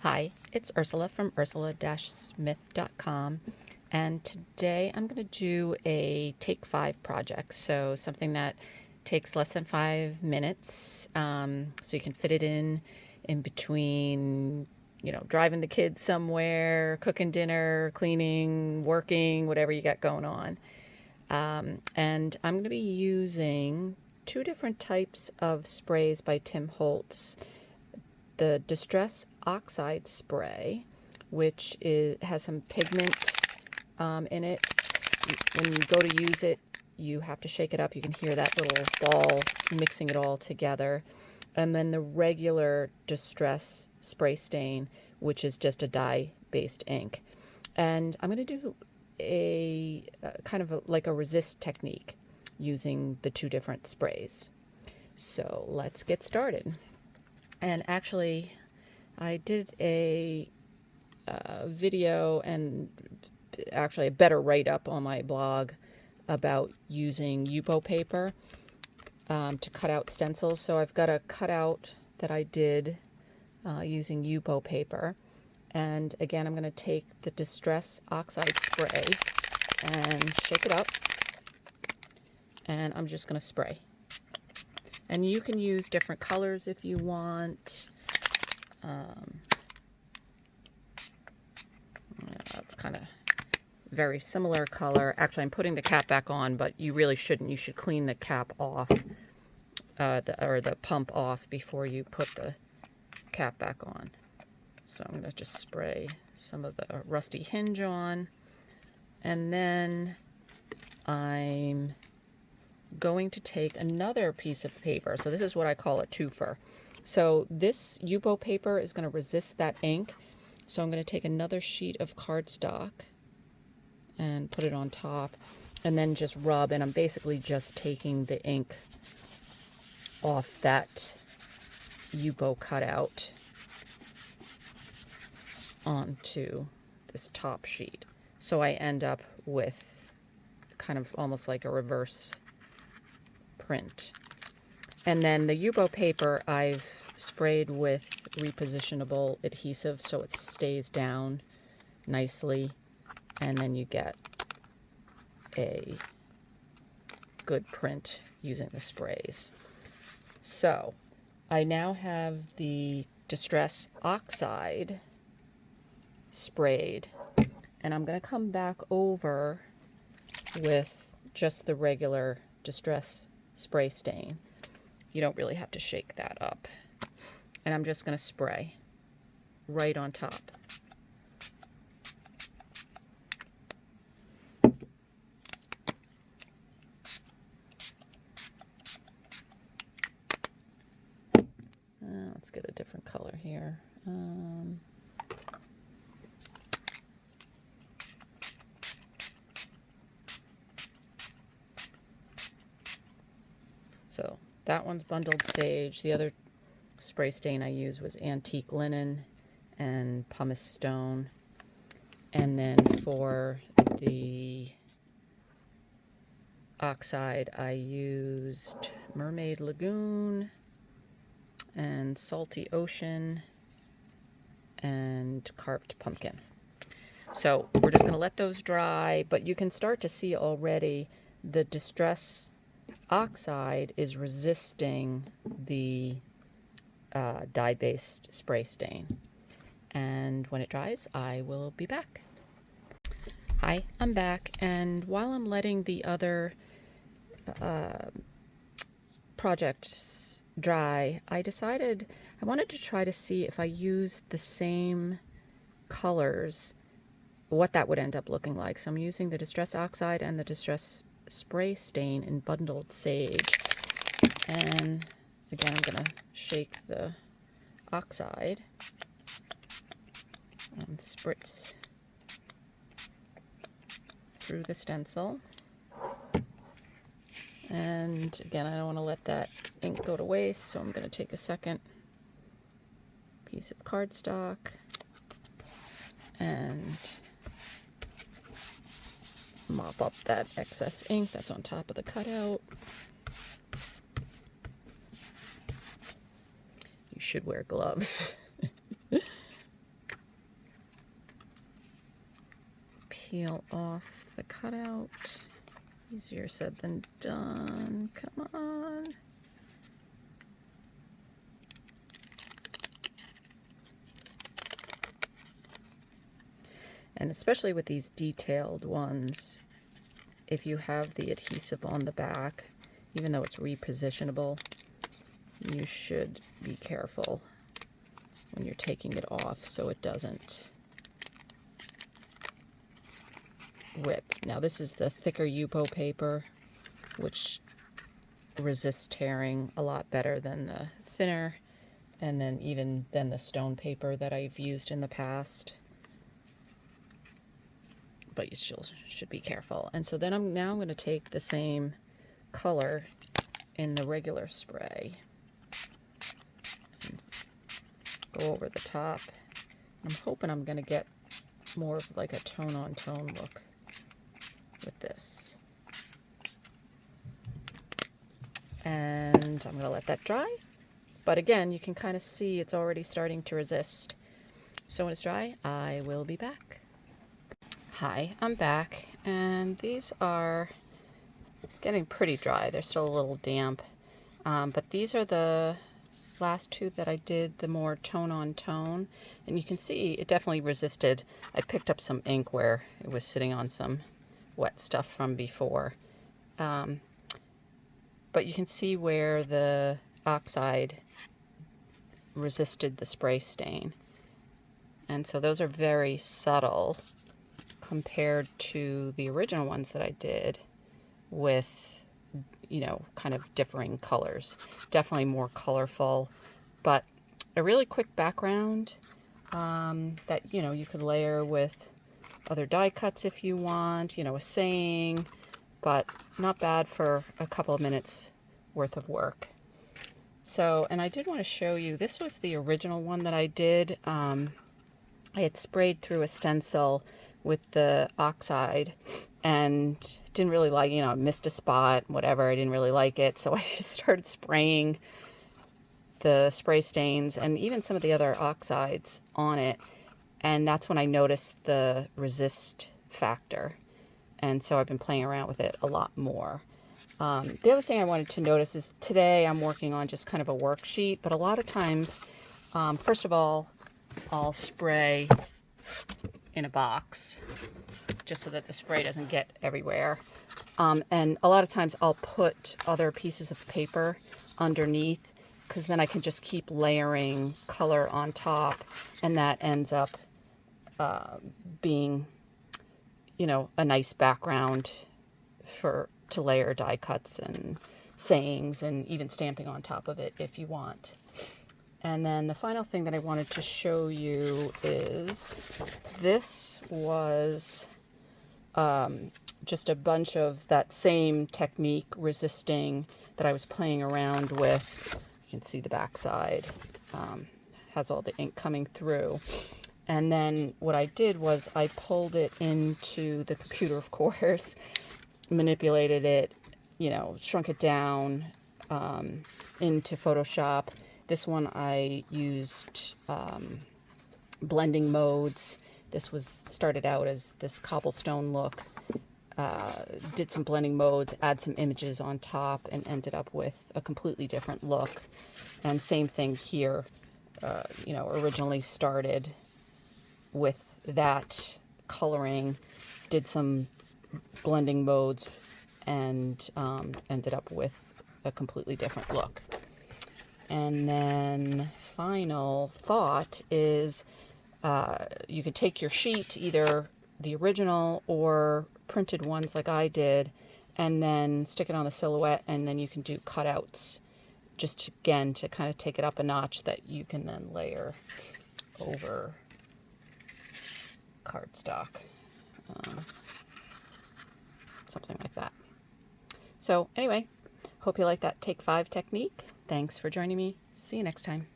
Hi, it's Ursula from ursula-smith.com, and today I'm going to do a Take 5 project, so something that takes less than 5 minutes, so you can fit it in between, driving the kids somewhere, cooking dinner, cleaning, working, whatever you got going on. And I'm going to be using two different types of sprays by Tim Holtz. The Distress Oxide spray, which has some pigment in it. When you go to use it, you have to shake it up. You can hear that little ball mixing it all together. And then the regular Distress spray stain, which is just a dye-based ink. And I'm going to do a kind of like a resist technique using the two different sprays. So let's get started. And actually, I did a video and actually a better write-up on my blog about using Yupo paper to cut out stencils. So I've got a cutout that I did using Yupo paper. And again, I'm going to take the Distress Oxide spray and shake it up. And I'm just going to spray. And you can use different colors if you want. It's kind of very similar color. Actually, I'm putting the cap back on, but you really shouldn't. You should clean the cap off, or the pump off before you put the cap back on. So I'm going to just spray some of the rusty hinge on. And then I'm going to take another piece of paper. So this is what I call a twofer. So this Yupo paper is going to resist that ink. So I'm going to take another sheet of cardstock and put it on top and then just rub. And I'm basically just taking the ink off that Yupo cutout onto this top sheet. So I end up with kind of almost like a reverse print. And then the Yupo paper I've sprayed with repositionable adhesive so it stays down nicely, and then you get a good print using the sprays. So I now have the Distress Oxide sprayed, and I'm going to come back over with just the regular Distress spray stain. You don't really have to shake that up. And I'm just going to spray right on top. Let's get a different color here. So that one's Bundled Sage. The other spray stain I used was Antique Linen and Pumice Stone. And then for the Oxide, I used Mermaid Lagoon and Salty Ocean and Carved Pumpkin. So we're just going to let those dry, but you can start to see already the Distress Oxide is resisting the dye-based spray stain. And when it dries, I will be back. Hi, I'm back, and while I'm letting the other projects dry, I decided I wanted to try to see if I used the same colors, what that would end up looking like. So I'm using the Distress Oxide and the Distress spray stain in Bundled Sage. And again, I'm going to shake the Oxide and spritz through the stencil. And again, I don't want to let that ink go to waste, so I'm going to take a second piece of cardstock and mop up that excess ink that's on top of the cutout. You should wear gloves. peel off the cutout. Easier said than done. Come on. And especially with these detailed ones, if you have the adhesive on the back, even though it's repositionable, you should be careful when you're taking it off so it doesn't rip. Now this is the thicker Yupo paper, which resists tearing a lot better than the thinner, and then even than the stone paper that I've used in the past. But you still should be careful. And so then I'm going to take the same color in the regular spray and go over the top. I'm hoping I'm going to get more of like a tone-on-tone look with this. And I'm going to let that dry. But again, you can kind of see it's already starting to resist. So when it's dry, I will be back. Hi, I'm back, and these are getting pretty dry. They're still a little damp, but these are the last two that I did, the more tone-on-tone, and you can see it definitely resisted. I picked up some ink where it was sitting on some wet stuff from before, but you can see where the Oxide resisted the spray stain, and so those are very subtle compared to the original ones that I did with, you know, kind of differing colors. Definitely more colorful, but a really quick background that, you know, you could layer with other die cuts if you want, you know, a saying, but not bad for a couple of minutes worth of work. So, and I did want to show you, this was the original one that I did. I had sprayed through a stencil with the Oxide and didn't really like, you know, missed a spot, whatever. I didn't really like it. So I just started spraying the spray stains and even some of the other oxides on it. And that's when I noticed the resist factor. And so I've been playing around with it a lot more. The other thing I wanted to notice is today I'm working on just kind of a worksheet, but a lot of times, first of all, I'll spray in a box just so that the spray doesn't get everywhere. And a lot of times I'll put other pieces of paper underneath because then I can just keep layering color on top, and that ends up being, you know, a nice background to layer die cuts and sayings and even stamping on top of it if you want. And then the final thing that I wanted to show you is this was just a bunch of that same technique resisting that I was playing around with. You can see the back side has all the ink coming through. And then what I did was I pulled it into the computer, of course, manipulated it, you know, shrunk it down into Photoshop. This one I used blending modes. This was started out as this cobblestone look. Did some blending modes, add some images on top, and ended up with a completely different look. And same thing here. You know, originally started with that coloring, did some blending modes, and ended up with a completely different look. And then final thought is you could take your sheet, either the original or printed ones like I did, and then stick it on the silhouette, and then you can do cutouts just again to kind of take it up a notch that you can then layer over cardstock, something like that. So anyway, hope you like that Take 5 technique. Thanks for joining me. See you next time.